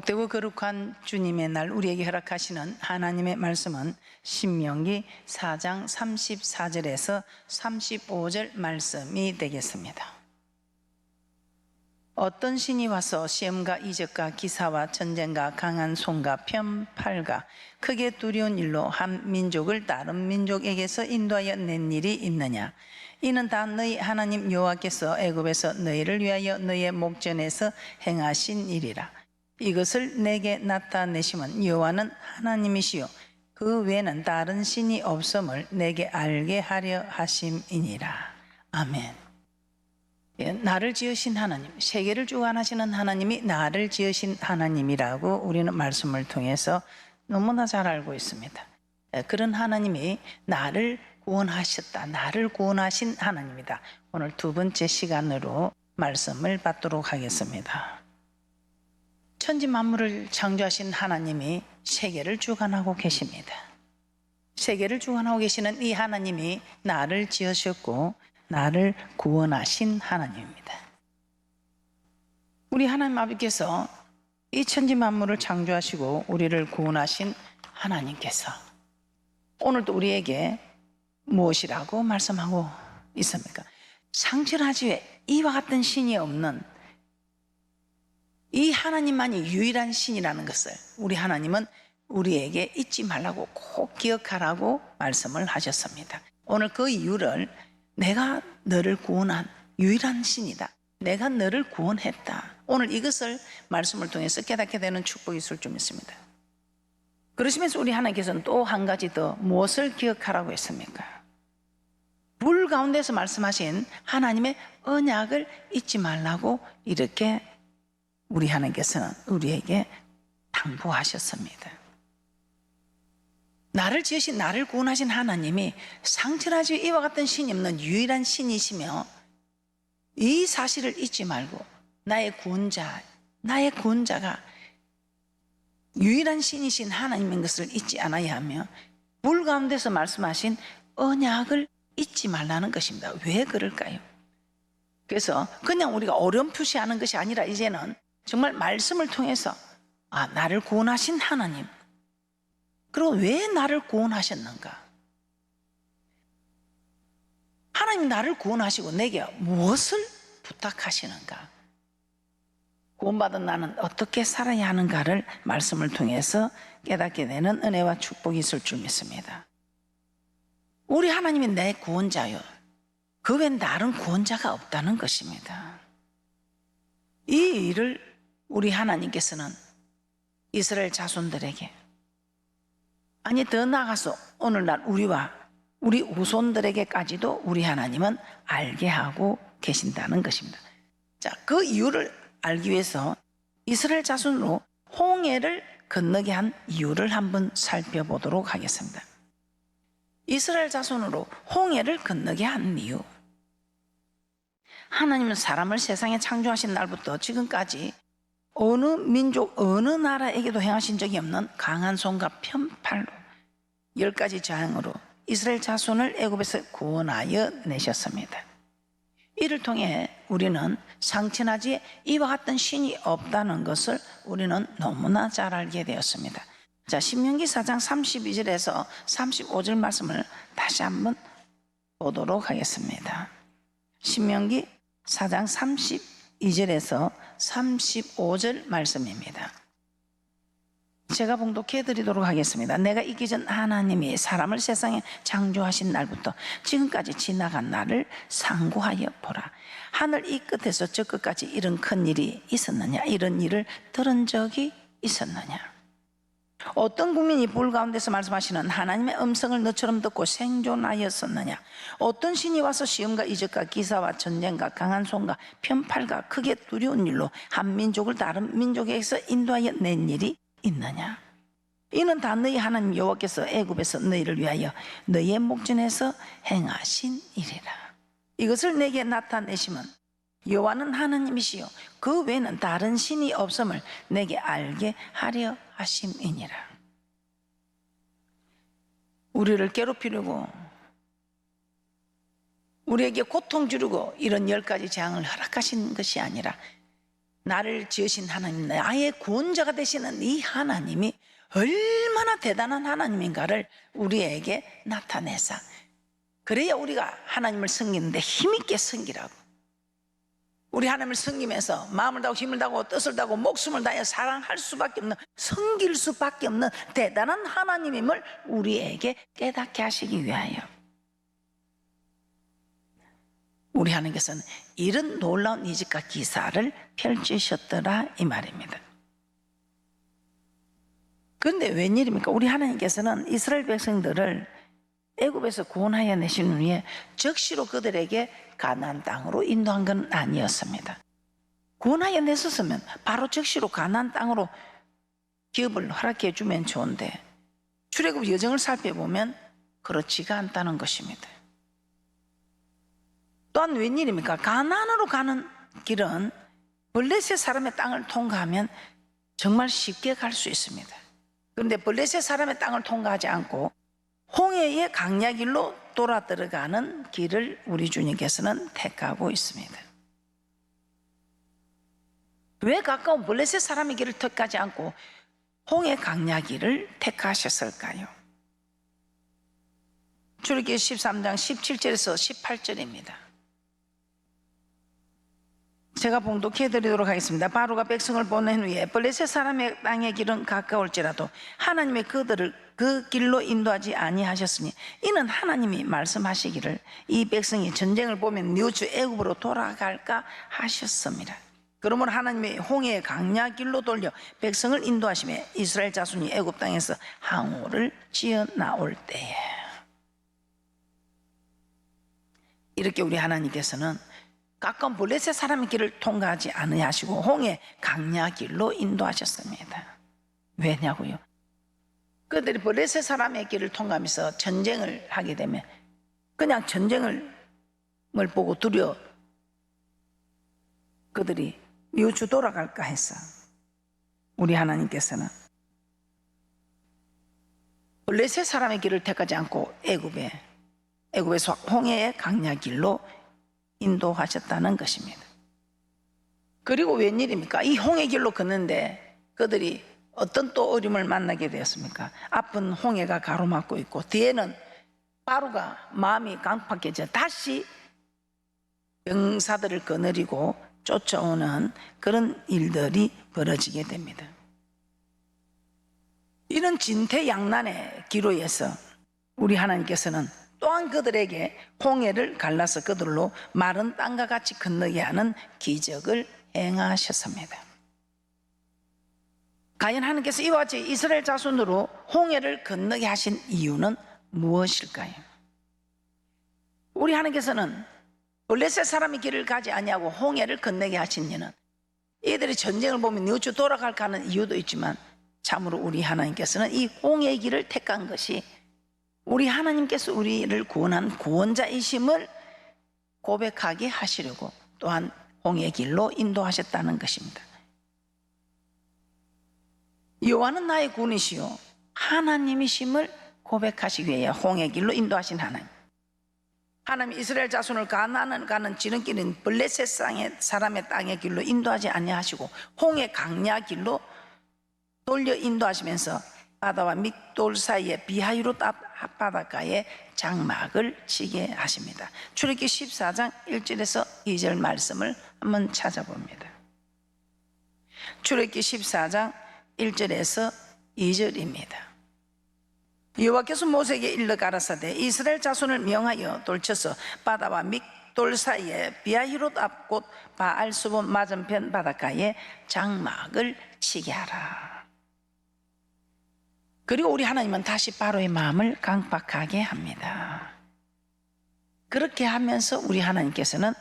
복되고 거룩한 주님의 날 우리에게 허락하시는 하나님의 말씀은 신명기 4장 34절에서 35절 말씀이 되겠습니다. 어떤 신이 와서 시험과 이적과 기사와 전쟁과 강한 손과 편팔과 크게 두려운 일로 한 민족을 다른 민족에게서 인도하여 낸 일이 있느냐? 이는 다 너희 하나님 여호와께서 애굽에서 너희를 위하여 너희의 목전에서 행하신 일이라. 이것을 내게 나타내심은 여호와는 하나님이시요 그 외에는 다른 신이 없음을 내게 알게 하려 하심이니라. 아멘. 나를 지으신 하나님, 세계를 주관하시는 하나님이 나를 지으신 하나님이라고 우리는 말씀을 통해서 너무나 잘 알고 있습니다. 그런 하나님이 나를 구원하셨다, 나를 구원하신 하나님이다. 오늘 두 번째 시간으로 말씀을 받도록 하겠습니다. 천지 만물을 창조하신 하나님이 세계를 주관하고 계십니다. 세계를 주관하고 계시는 이 하나님이 나를 지으셨고 나를 구원하신 하나님입니다. 우리 하나님 아버지께서 이 천지 만물을 창조하시고 우리를 구원하신 하나님께서 오늘도 우리에게 무엇이라고 말씀하고 있습니까? 상실하지 이와 같은 신이 없는 이 하나님만이 유일한 신이라는 것을 우리 하나님은 우리에게 잊지 말라고 꼭 기억하라고 말씀을 하셨습니다. 오늘 그 이유를 내가 너를 구원한 유일한 신이다, 내가 너를 구원했다, 오늘 이것을 말씀을 통해서 깨닫게 되는 축복이 있을 줄 믿습니다. 그러시면서 우리 하나님께서는 또 한 가지 더 무엇을 기억하라고 했습니까? 불 가운데서 말씀하신 하나님의 언약을 잊지 말라고 이렇게 우리 하나님께서는 우리에게 당부하셨습니다. 나를 지으신 나를 구원하신 하나님이 상실하지 이와 같은 신이 없는 유일한 신이시며 이 사실을 잊지 말고 나의 구원자가 유일한 신이신 하나님인 것을 잊지 않아야 하며 불 가운데서 말씀하신 언약을 잊지 말라는 것입니다. 왜 그럴까요? 그래서 그냥 우리가 어렴풋이 하는 것이 아니라 이제는 정말 말씀을 통해서 나를 구원하신 하나님, 그리고 왜 나를 구원하셨는가? 하나님 나를 구원하시고 내게 무엇을 부탁하시는가? 구원받은 나는 어떻게 살아야 하는가를 말씀을 통해서 깨닫게 되는 은혜와 축복이 있을 줄 믿습니다. 우리 하나님이 내 구원자요, 그 외엔 다른 구원자가 없다는 것입니다. 이 일을 우리 하나님께서는 이스라엘 자손들에게, 아니 더 나아가서 오늘날 우리와 우리 후손들에게까지도 우리 하나님은 알게 하고 계신다는 것입니다. 자, 그 이유를 알기 위해서 이스라엘 자손으로 홍해를 건너게 한 이유를 한번 살펴보도록 하겠습니다. 이스라엘 자손으로 홍해를 건너게 한 이유, 하나님은 사람을 세상에 창조하신 날부터 지금까지 어느 민족 어느 나라에게도 행하신 적이 없는 강한 손과 편팔로 10가지 재앙으로 이스라엘 자손을 애굽에서 구원하여 내셨습니다. 이를 통해 우리는 상천하지 이와 같은 신이 없다는 것을 우리는 너무나 잘 알게 되었습니다. 자, 신명기 4장 32절에서 35절 말씀을 다시 한번 보도록 하겠습니다. 신명기 4장 32절에서 35절 말씀입니다. 제가 봉독해 드리도록 하겠습니다. 내가 있기 전 하나님이 사람을 세상에 창조하신 날부터 지금까지 지나간 날을 상고하여 보라. 하늘 이 끝에서 저 끝까지 이런 큰 일이 있었느냐? 이런 일을 들은 적이 있었느냐? 어떤 국민이 불 가운데서 말씀하시는 하나님의 음성을 너처럼 듣고 생존하였었느냐? 어떤 신이 와서 시험과 이적과 기사와 전쟁과 강한 손과 편팔과 크게 두려운 일로 한 민족을 다른 민족에게서 인도하여 낸 일이 있느냐? 이는 다 너희 하나님 여호와께서 애굽에서 너희를 위하여 너희의 목전에서 행하신 일이라. 이것을 내게 나타내심은 여호와는 하나님이시요 그 외에는 다른 신이 없음을 내게 알게 하려 하심이니라. 우리를 괴롭히려고 우리에게 고통 주려고 이런 10가지 재앙을 허락하신 것이 아니라 나를 지으신 하나님, 나의 구원자가 되시는 이 하나님이 얼마나 대단한 하나님인가를 우리에게 나타내사, 그래야 우리가 하나님을 섬기는데 힘있게 섬기라고. 우리 하나님을 섬기면서 마음을 다하고 힘을 다하고 뜻을 다하고 목숨을 다하여 사랑할 수밖에 없는, 섬길 수밖에 없는 대단한 하나님임을 우리에게 깨닫게 하시기 위하여 우리 하나님께서는 이런 놀라운 이적과 기사를 펼치셨더라 이 말입니다. 그런데 웬일입니까? 우리 하나님께서는 이스라엘 백성들을 애굽에서 구원하여 내신 후에 적시로 그들에게 가나안 땅으로 인도한 건 아니었습니다. 구원하여 내셨으면 바로 적시로 가나안 땅으로 기업을 허락해 주면 좋은데 출애굽 여정을 살펴보면 그렇지가 않다는 것입니다. 또한 웬일입니까? 가나안으로 가는 길은 블레셋 사람의 땅을 통과하면 정말 쉽게 갈 수 있습니다. 그런데 블레셋 사람의 땅을 통과하지 않고 홍해의 강야길로 돌아 들어가는 길을 우리 주님께서는 택하고 있습니다. 왜 가까운 블레셋 사람의 길을 택하지 않고 홍해 강야길을 택하셨을까요? 출애굽기 13장 17절에서 18절입니다. 제가 봉독해 드리도록 하겠습니다. 바로가 백성을 보낸 후에 블레셋 사람의 땅의 길은 가까울지라도 하나님의 그들을 그 길로 인도하지 아니하셨으니 이는 하나님이 말씀하시기를 이 백성이 전쟁을 보면 뉘우쳐 애굽으로 돌아갈까 하셨습니다. 그러므로 하나님의 홍해의 강야 길로 돌려 백성을 인도하시며 이스라엘 자손이 애굽 땅에서 항우를 지어 나올 때에, 이렇게 우리 하나님께서는 가까운 블레셋 사람의 길을 통과하지 않으시고 홍해 강야 길로 인도하셨습니다. 왜냐고요? 그들이 블레셋 사람의 길을 통과하면서 전쟁을 하게 되면 그냥 전쟁을 보고 두려워 그들이 뉘우쳐 돌아갈까 해서 우리 하나님께서는 블레셋 사람의 길을 택하지 않고 애굽에서 홍해의 강야 길로 인도하셨다는 것입니다. 그리고 웬일입니까? 이 홍해 길로 걷는데 그들이 어떤 또 어려움을 만나게 되었습니까? 앞은 홍해가 가로막고 있고 뒤에는 바로가 마음이 강팍해져 다시 병사들을 거느리고 쫓아오는 그런 일들이 벌어지게 됩니다. 이런 진퇴양난의 기로에서 우리 하나님께서는 또한 그들에게 홍해를 갈라서 그들로 마른 땅과 같이 건너게 하는 기적을 행하셨습니다. 과연 하나님께서 이와 같이 이스라엘 자손으로 홍해를 건너게 하신 이유는 무엇일까요? 우리 하나님께서는 블레셋 사람의 길을 가지 아니하고 홍해를 건너게 하신 이유는 이들이 전쟁을 보면 뉘우쳐 돌아갈까 하는 이유도 있지만 참으로 우리 하나님께서는 이 홍해의 길을 택한 것이 우리 하나님께서 우리를 구원한 구원자이심을 고백하게 하시려고 또한 홍해의 길로 인도하셨다는 것입니다. 여호와는 나의 구원이시요 하나님이심을 고백하시기 위해 홍해의 길로 인도하신 하나님 이스라엘 자손을 가나안 가는 지름길인 블레셋 사람의 땅의 길로 인도하지 아니하시고 홍해 강야 길로 돌려 인도하시면서 바다와 믹돌 사이에 비하이롯 앞바닷가에 장막을 치게 하십니다. 출애굽기 14장 1절에서 2절 말씀을 한번 찾아봅니다. 출애굽기 14장 1절에서 2절입니다. 여호와께서 모세에게 일러 가라사대 이스라엘 자손을 명하여 돌쳐서 바다와 믹돌 사이에 비하히롯 앞 곧 바알수본 맞은편 바닷가에 장막을 치게 하라. 그리고 우리 하나님은 다시 바로의 마음을 강박하게 합니다. 그렇게 하면서 우리 하나님께서는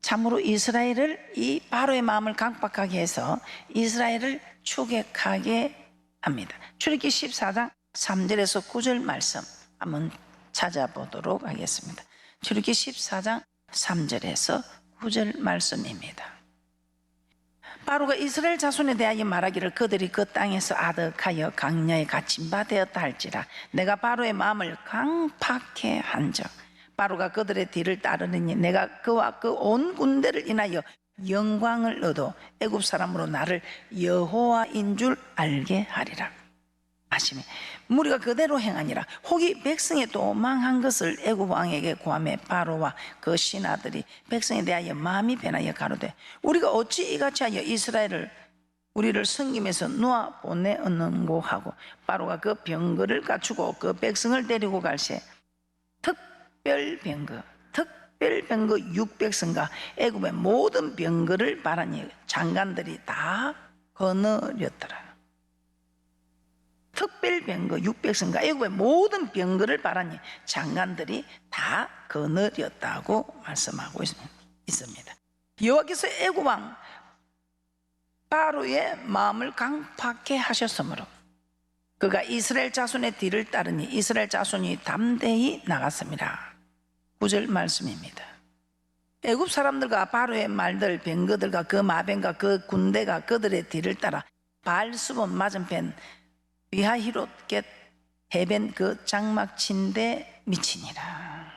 참으로 이스라엘을 이 바로의 마음을 강박하게 해서 이스라엘을 추격하게 합니다. 출애굽기 14장 3절에서 9절 말씀 한번 찾아보도록 하겠습니다. 출애굽기 14장 3절에서 9절 말씀입니다. 바로가 이스라엘 자손에 대하여 말하기를 그들이 그 땅에서 아득하여 강야에 갇힌 바 되었다 할지라 내가 바로의 마음을 강팍해 한즉 바로가 그들의 뒤를 따르느니 내가 그와 그 온 군대를 인하여 영광을 얻어 애굽 사람으로 나를 여호와인 줄 알게 하리라 하시며 무리가 그대로 행하니라. 혹이 백성의 도망한 것을 애굽 왕에게 고하매 바로와 그 신하들이 백성에 대하여 마음이 변하여 가로되 우리가 어찌 이같이 하여 이스라엘을 우리를 섬김에서 놓아 보내었는고 하고 바로가 그 병거를 갖추고 그 백성을 데리고 갈새 특별 병거 600승과 애굽의 모든 병거를 바라니 장관들이 다 거느렸더라. 특별 병거 600승과 애굽의 모든 병거를 바라니 장관들이 다 거느렸다고 말씀하고 있습니다. 여호와께서 애굽 왕 바로의 마음을 강팍해 하셨으므로 그가 이스라엘 자손의 뒤를 따르니 이스라엘 자손이 담대히 나갔습니다. 9절 말씀입니다. 애굽 사람들과 바로의 말들 병거들과 그 마병과 그 군대가 그들의 뒤를 따라 바알수본 맞은편 비하히롯 겟 해변 그 장막 친데 미치니라.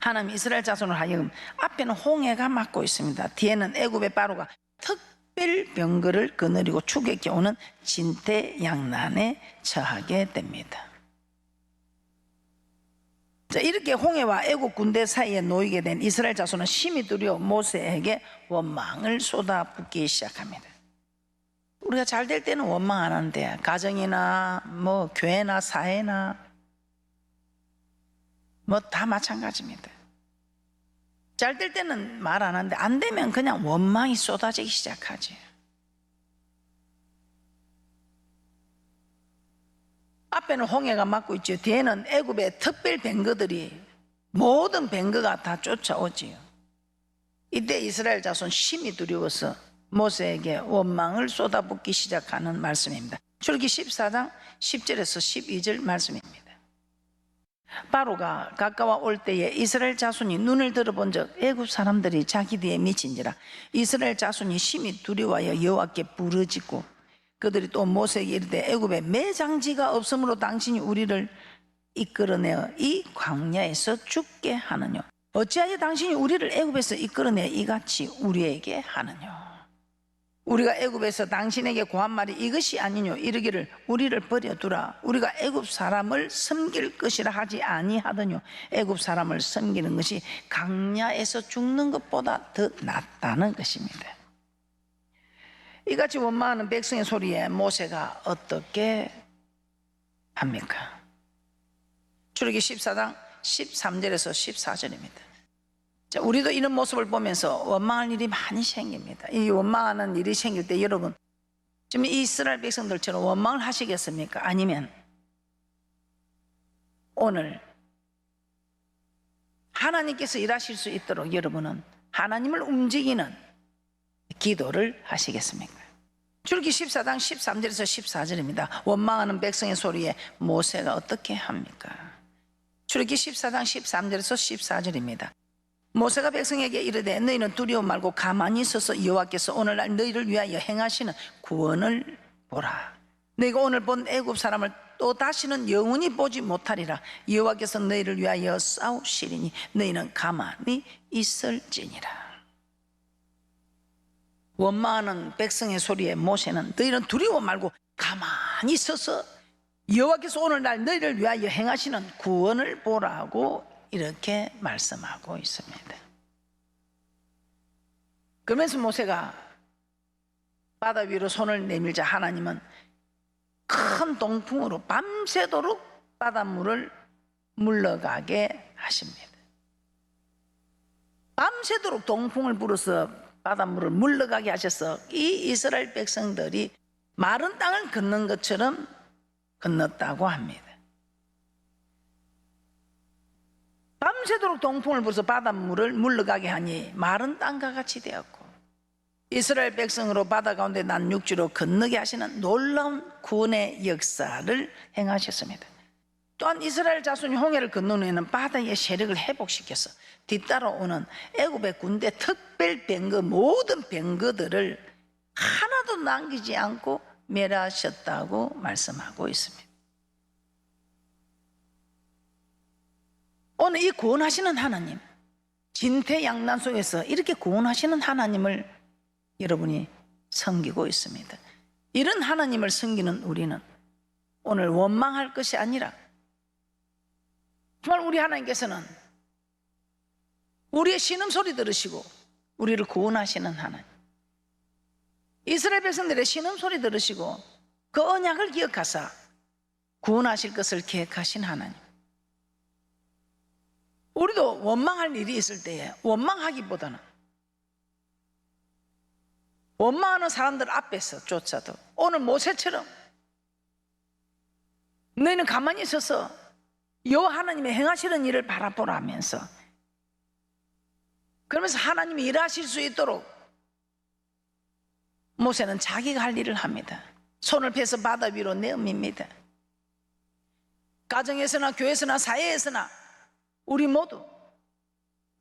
하나님 이스라엘 자손을 하여금 앞에는 홍해가 막고 있습니다. 뒤에는 애굽의 바로가 특별 병거를 거느리고 추격해 오는 진퇴양난에 처하게 됩니다. 자, 이렇게 홍해와 애굽 군대 사이에 놓이게 된 이스라엘 자손은 심히 두려워 모세에게 원망을 쏟아붓기 시작합니다. 우리가 잘 될 때는 원망 안 하는데 가정이나 뭐 교회나 사회나 뭐 다 마찬가지입니다. 잘 될 때는 말 안 하는데 안 되면 그냥 원망이 쏟아지기 시작하지. 앞에는 홍해가 막고 있죠. 뒤에는 애굽의 특별 병거들이 모든 병거가 다 쫓아오지요. 이때 이스라엘 자손 심히 두려워서 모세에게 원망을 쏟아붓기 시작하는 말씀입니다. 출애굽기 14장 10절에서 12절 말씀입니다. 바로가 가까워 올 때에 이스라엘 자손이 눈을 들어본 적 애굽 사람들이 자기 뒤에 미친지라. 이스라엘 자손이 심히 두려워하여 여호와께 부르짖고 그들이 또 모세에게 이르되 애굽에 매장지가 없으므로 당신이 우리를 이끌어내어 이 광야에서 죽게 하느뇨. 어찌하여 당신이 우리를 애굽에서 이끌어내 이같이 우리에게 하느뇨. 우리가 애굽에서 당신에게 고한 말이 이것이 아니뇨. 이르기를 우리를 버려두라. 우리가 애굽 사람을 섬길 것이라 하지 아니하더뇨. 애굽 사람을 섬기는 것이 광야에서 죽는 것보다 더 낫다는 것입니다. 이같이 원망하는 백성의 소리에 모세가 어떻게 합니까? 출애굽기 14장 13절에서 14절입니다. 자, 우리도 이런 모습을 보면서 원망할 일이 많이 생깁니다. 이 원망하는 일이 생길 때 여러분 지금 이스라엘 백성들처럼 원망을 하시겠습니까? 아니면 오늘 하나님께서 일하실 수 있도록 여러분은 하나님을 움직이는 기도를 하시겠습니까? 출애굽기 14장 13절에서 14절입니다. 원망하는 백성의 소리에 모세가 어떻게 합니까? 출애굽기 14장 13절에서 14절입니다. 모세가 백성에게 이르되 너희는 두려워 말고 가만히 있어서 여호와께서 오늘날 너희를 위하여 행하시는 구원을 보라. 너희가 오늘 본 애굽 사람을 또 다시는 영원히 보지 못하리라. 여호와께서 너희를 위하여 싸우시리니 너희는 가만히 있을지니라. 원망하는 백성의 소리에 모세는 너희는 두려워 말고 가만히 있어서 여호와께서 오늘날 너희를 위하여 행하시는 구원을 보라고 이렇게 말씀하고 있습니다. 그러면서 모세가 바다 위로 손을 내밀자 하나님은 큰 동풍으로 밤새도록 바닷물을 물러가게 하십니다. 밤새도록 동풍을 불어서 바닷물을 물러가게 하셔서 이 이스라엘 백성들이 마른 땅을 걷는 것처럼 건넜다고 합니다. 밤새도록 동풍을 불어서 바닷물을 물러가게 하니 마른 땅과 같이 되었고 이스라엘 백성으로 바다 가운데 난 육지로 건너게 하시는 놀라운 구원의 역사를 행하셨습니다. 또한 이스라엘 자손이 홍해를 건넌 후에는 바다의 세력을 회복시켜서 뒤따라오는 애굽의 군대 특별 병거 모든 병거들을 하나도 남기지 않고 멸하셨다고 말씀하고 있습니다. 오늘 이 구원하시는 하나님, 진퇴양난 속에서 이렇게 구원하시는 하나님을 여러분이 섬기고 있습니다. 이런 하나님을 섬기는 우리는 오늘 원망할 것이 아니라 정말 우리 하나님께서는 우리의 신음소리 들으시고 우리를 구원하시는 하나님, 이스라엘 백성들의 신음소리 들으시고 그 언약을 기억하사 구원하실 것을 계획하신 하나님, 우리도 원망할 일이 있을 때에 원망하기보다는 원망하는 사람들 앞에서 쫓아도 오늘 모세처럼 너희는 가만히 있어서 여호와 하나님의 행하시는 일을 바라보라 하면서, 그러면서 하나님이 일하실 수 있도록 모세는 자기가 할 일을 합니다. 손을 펴서 바다 위로 내어밉니다. 가정에서나 교회에서나 사회에서나 우리 모두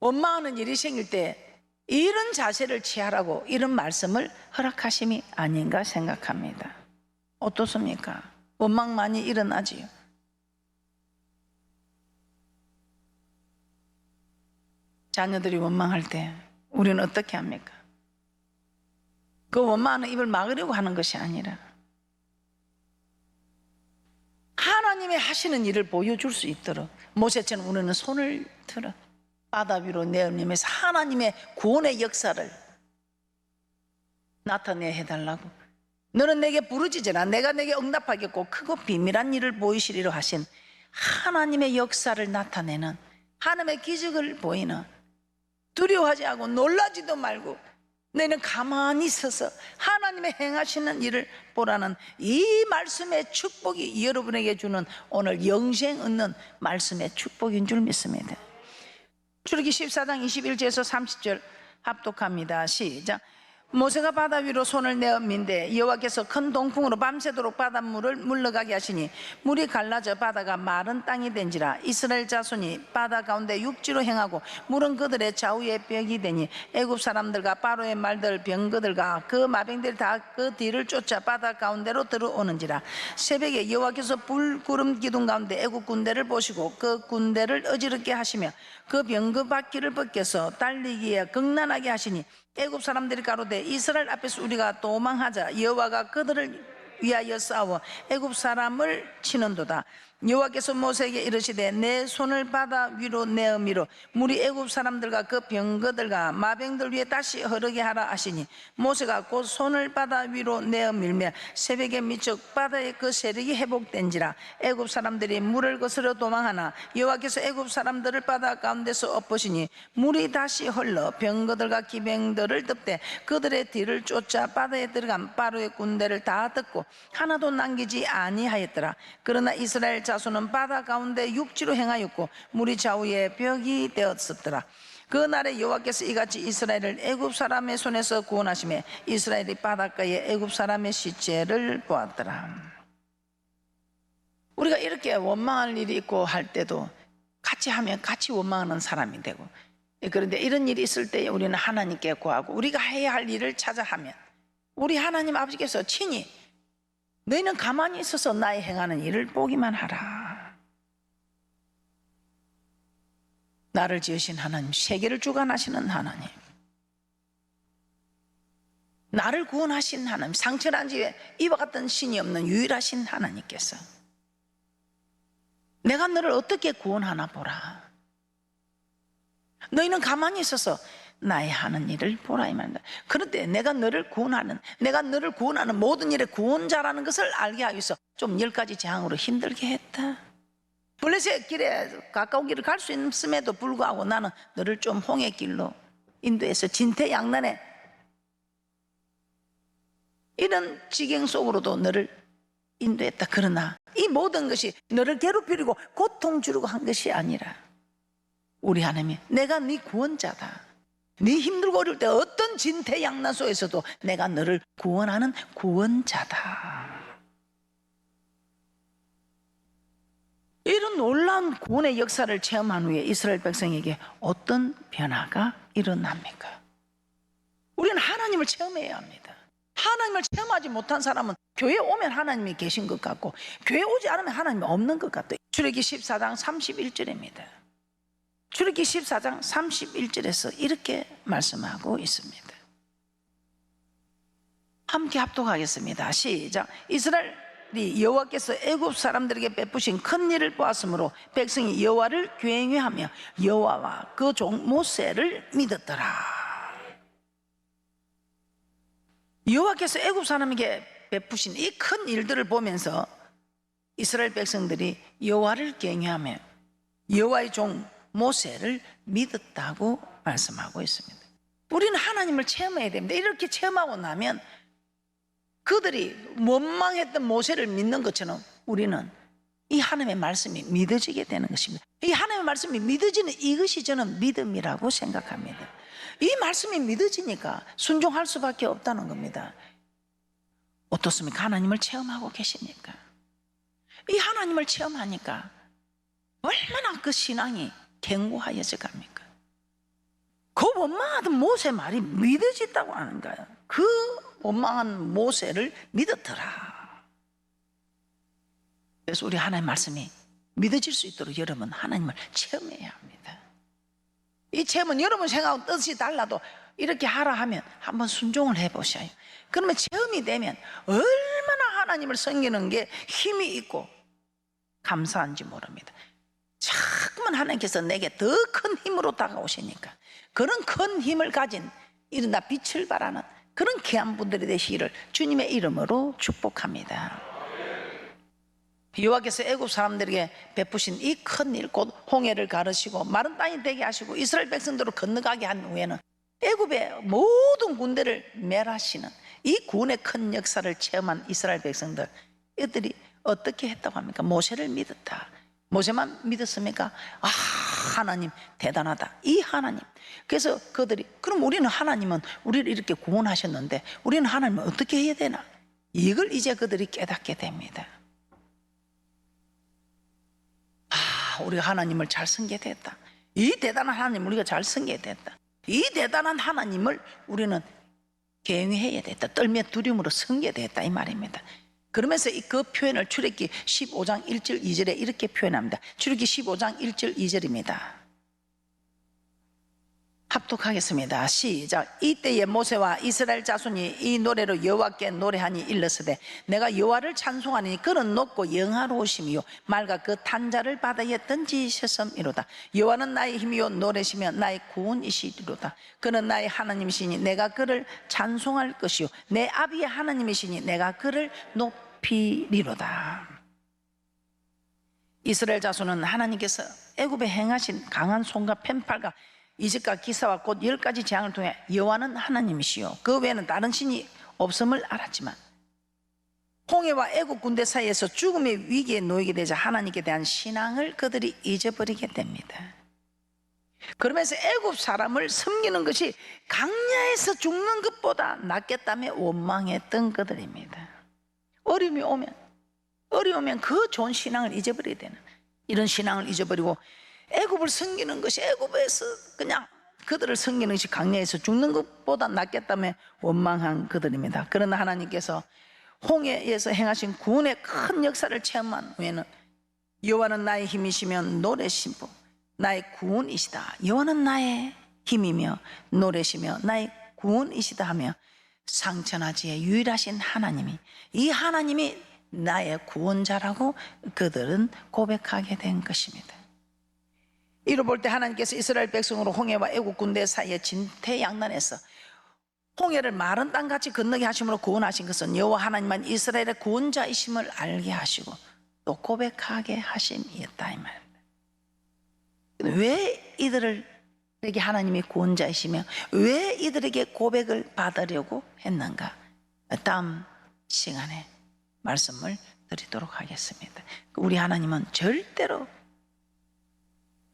원망하는 일이 생길 때 이런 자세를 취하라고 이런 말씀을 허락하심이 아닌가 생각합니다. 어떻습니까? 원망 많이 일어나지요. 자녀들이 원망할 때 우리는 어떻게 합니까? 그 원망하는 입을 막으려고 하는 것이 아니라 하나님의 하시는 일을 보여줄 수 있도록 모세처럼 우리는 손을 들어 바다 위로 내어내면서 하나님의 구원의 역사를 나타내 해달라고, 너는 내게 부르짖으라 내가 내게 응답하겠고 크고 비밀한 일을 보이시리로 하신 하나님의 역사를 나타내는, 하나님의 기적을 보이는, 두려워하지 않고 놀라지도 말고 너희는 가만히 있어서 하나님의 행하시는 일을 보라는 이 말씀의 축복이 여러분에게 주는 오늘 영생 얻는 말씀의 축복인 줄 믿습니다. 출애굽기 14장 21절에서 30절 합독합니다. 시작. 모세가 바다 위로 손을 내어 민대 여호와께서 큰 동풍으로 밤새도록 바닷물을 물러가게 하시니 물이 갈라져 바다가 마른 땅이 된지라. 이스라엘 자손이 바다 가운데 육지로 행하고 물은 그들의 좌우에 벽이 되니 애굽 사람들과 바로의 말들 병거들과 그 마병들이 다 그 뒤를 쫓아 바다 가운데로 들어오는지라. 새벽에 여호와께서 불 구름 기둥 가운데 애굽 군대를 보시고 그 군대를 어지럽게 하시며 그 병거 바퀴를 벗겨서 달리기에 극난하게 하시니 애굽 사람들이 가로되 이스라엘 앞에서 우리가 도망하자. 여호와가 그들을 위하여 싸워 애굽 사람을 치는도다. 여호와께서 모세에게 이르시되 내 손을 바다 위로 내어 밀어 물이 애굽 사람들과 그 병거들과 마병들 위에 다시 흐르게 하라 하시니 모세가 곧 손을 바다 위로 내어 밀며 새벽에 미적 바다의 그 세력이 회복된지라. 애굽 사람들이 물을 거스러 도망하나 여호와께서 애굽 사람들을 바다 가운데서 엎으시니 물이 다시 흘러 병거들과 기병들을 덮되 그들의 뒤를 쫓아 바다에 들어간 바로의 군대를 다 덮고 하나도 남기지 아니하였더라. 그러나 이스라엘 자손은 바다 가운데 육지로 행하였고 물이 좌우에 벽이 되었었더라. 그 날에 여호와께서 이같이 이스라엘을 애굽 사람의 손에서 구원하시며 이스라엘이 바닷가에 애굽 사람의 시체를 보았더라. 우리가 이렇게 원망할 일이 있고 할 때도 같이 하면 같이 원망하는 사람이 되고, 그런데 이런 일이 있을 때 우리는 하나님께 구하고 우리가 해야 할 일을 찾아 하면 우리 하나님 아버지께서 친히 너희는 가만히 있어서 나의 행하는 일을 보기만 하라. 나를 지으신 하나님, 세계를 주관하시는 하나님, 나를 구원하신 하나님, 상처난 집에 이와 같은 신이 없는 유일하신 하나님께서 내가 너를 어떻게 구원하나 보라. 너희는 가만히 있어서 나의 하는 일을 보라 이 말입니다. 그런데 내가 너를 구원하는 모든 일의 구원자라는 것을 알게 하기 위해서 좀 10가지 재앙으로 힘들게 했다. 블레셋 길에 가까운 길을 갈 수 있음에도 불구하고 나는 너를 좀 홍해 길로 인도해서 진퇴양난에 이런 지경 속으로도 너를 인도했다. 그러나 이 모든 것이 너를 괴롭히려고 고통 주려고 한 것이 아니라 우리 하나님이 내가 네 구원자다. 네 힘들고 어려울 때 어떤 진퇴양난 속에서도 내가 너를 구원하는 구원자다. 이런 놀라운 구원의 역사를 체험한 후에 이스라엘 백성에게 어떤 변화가 일어납니까? 우리는 하나님을 체험해야 합니다. 하나님을 체험하지 못한 사람은 교회 오면 하나님이 계신 것 같고 교회 오지 않으면 하나님이 없는 것 같아요. 출애굽기 14장 31절입니다. 출애굽기 14장 31절에서 이렇게 말씀하고 있습니다. 함께 합독하겠습니다. 시작. 이스라엘이 여호와께서 애굽 사람들에게 베푸신 큰 일을 보았으므로 백성이 여호와를 경외하며 여호와와 그 종 모세를 믿었더라. 여호와께서 애굽 사람에게 베푸신 이 큰 일들을 보면서 이스라엘 백성들이 여호와를 경외하며 여호와의 종 모세를 믿었다고 말씀하고 있습니다. 우리는 하나님을 체험해야 됩니다. 이렇게 체험하고 나면 그들이 원망했던 모세를 믿는 것처럼 우리는 이 하나님의 말씀이 믿어지게 되는 것입니다. 이 하나님의 말씀이 믿어지는 이것이 저는 믿음이라고 생각합니다. 이 말씀이 믿어지니까 순종할 수밖에 없다는 겁니다. 어떻습니까? 하나님을 체험하고 계십니까? 이 하나님을 체험하니까 얼마나 그 신앙이 견고하여져 갑니까? 그 원망하던 모세 말이 믿어진다고 하는 거예요. 그 원망한 모세를 믿었더라. 그래서 우리 하나님의 말씀이 믿어질 수 있도록 여러분 하나님을 체험해야 합니다. 이 체험은 여러분 생각하고 뜻이 달라도 이렇게 하라 하면 한번 순종을 해보셔요. 그러면 체험이 되면 얼마나 하나님을 섬기는 게 힘이 있고 감사한지 모릅니다. 자꾸만 하나님께서 내게 더 큰 힘으로 다가오시니까 그런 큰 힘을 가진 일어나 빛을 발하는 그런 귀한 분들이 되시기를 주님의 이름으로 축복합니다. 여호와께서 애굽 사람들에게 베푸신 이 큰 일, 곧 홍해를 가르시고 마른 땅이 되게 하시고 이스라엘 백성들을 건너가게 한 후에는 애굽의 모든 군대를 멸하시는 이 구원의 큰 역사를 체험한 이스라엘 백성들, 이들이 어떻게 했다고 합니까? 모세를 믿었다. 모세만 믿었습니까? 아, 하나님 대단하다. 이 하나님. 그래서 그들이 그럼 우리는 하나님은 우리를 이렇게 구원하셨는데 우리는 하나님을 어떻게 해야 되나? 이걸 이제 그들이 깨닫게 됩니다. 아, 우리가 하나님을 잘 섬기게 됐다. 이 대단한 하나님 우리가 잘 섬기게 됐다. 이 대단한 하나님을 우리는 경외해야 됐다. 떨며 두려움으로 섬기게 됐다 이 말입니다. 그러면서 그 표현을 출애굽기 15장 1절 2절에 이렇게 표현합니다. 출애굽기 15장 1절 2절입니다. 합독하겠습니다. 시작. 이때에 모세와 이스라엘 자손이 이 노래로 여호와께 노래하니 일렀으되 내가 여호와를 찬송하니 그는 높고 영화로우심이요 맑아 그 탄자를 바다에 던지셨음이로다. 여호와는 나의 힘이요 노래시며 나의 구원이시리로다. 그는 나의 하나님이시니 내가 그를 찬송할 것이요 내 아비의 하나님이시니 내가 그를 높이리로다. 이스라엘 자손은 하나님께서 애굽에 행하신 강한 손과 펜팔과 이적과 기사와 곧 10가지 재앙을 통해 여호와는 하나님이시요 그 외에는 다른 신이 없음을 알았지만 홍해와 애굽 군대 사이에서 죽음의 위기에 놓이게 되자 하나님께 대한 신앙을 그들이 잊어버리게 됩니다. 그러면서 애굽 사람을 섬기는 것이 강야에서 죽는 것보다 낫겠다며 원망했던 그들입니다. 어려움이 오면 그 좋은 신앙을 잊어버리게 되는, 이런 신앙을 잊어버리고 애굽을 섬기는 것이, 애굽에서 그냥 그들을 섬기는 것이 강야에서 죽는 것보다 낫겠다며 원망한 그들입니다. 그러나 하나님께서 홍해에서 행하신 구원의 큰 역사를 체험한 후에는 여호와는 나의 힘이시며 노래시고 나의 구원이시다. 여호와는 나의 힘이며 노래시며 나의 구원이시다 하며 상천하지의 유일하신 하나님이, 이 하나님이 나의 구원자라고 그들은 고백하게 된 것입니다. 이로 볼 때 하나님께서 이스라엘 백성으로 홍해와 애국 군대 사이에 진퇴양난에서 홍해를 마른 땅같이 건너게 하심으로 구원하신 것은 여호와 하나님만 이스라엘의 구원자이심을 알게 하시고 또 고백하게 하심이었다 이 말입니다. 왜 이들에게 하나님이 구원자이시며 왜 이들에게 고백을 받으려고 했는가? 다음 시간에 말씀을 드리도록 하겠습니다. 우리 하나님은 절대로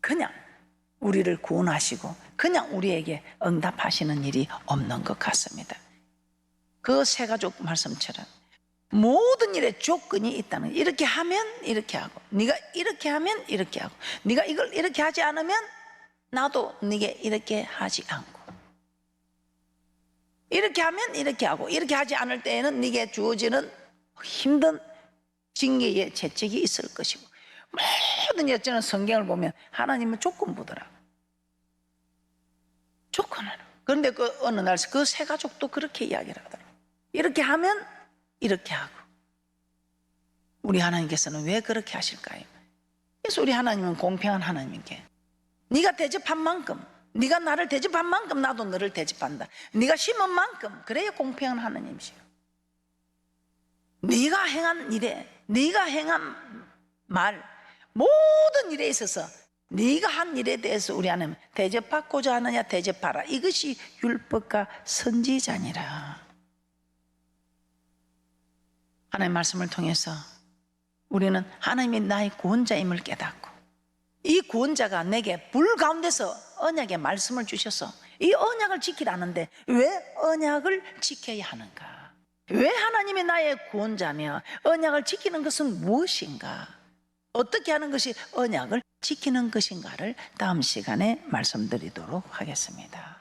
그냥 우리를 구원하시고 그냥 우리에게 응답하시는 일이 없는 것 같습니다. 그 세 가족 말씀처럼 모든 일에 조건이 있다는 거예요. 이렇게 하면 이렇게 하고, 네가 이렇게 하면 이렇게 하고, 네가 이걸 이렇게 하지 않으면 나도 네게 이렇게 하지 않고, 이렇게 하면 이렇게 하고, 이렇게 하지 않을 때에는 네게 주어지는 힘든 징계의 채찍이 있을 것이고, 모든 여전한 성경을 보면 하나님은 조건부더라. 그런데 그 어느 날 그 세 가족도 그렇게 이야기를 하더라고요. 이렇게 하면 이렇게 하고. 우리 하나님께서는 왜 그렇게 하실까요? 그래서 우리 하나님은 공평한 하나님께 네가 대접한 만큼, 네가 나를 대접한 만큼 나도 너를 대접한다. 네가 심은 만큼, 그래야 공평한 하나님이시오. 네가 행한 일에, 네가 행한 말, 모든 일에 있어서 네가 한 일에 대해서 우리 하나님 대접받고자 하느냐 대접하라. 이것이 율법과 선지자니라. 하나님의 말씀을 통해서 우리는 하나님이 나의 구원자임을 깨닫고, 이 구원자가 내게 불 가운데서 언약의 말씀을 주셔서 이 언약을 지키라는데 왜 언약을 지켜야 하는가? 왜 하나님이 나의 구원자며 언약을 지키는 것은 무엇인가? 어떻게 하는 것이 언약을 지키는 것인가를 다음 시간에 말씀드리도록 하겠습니다.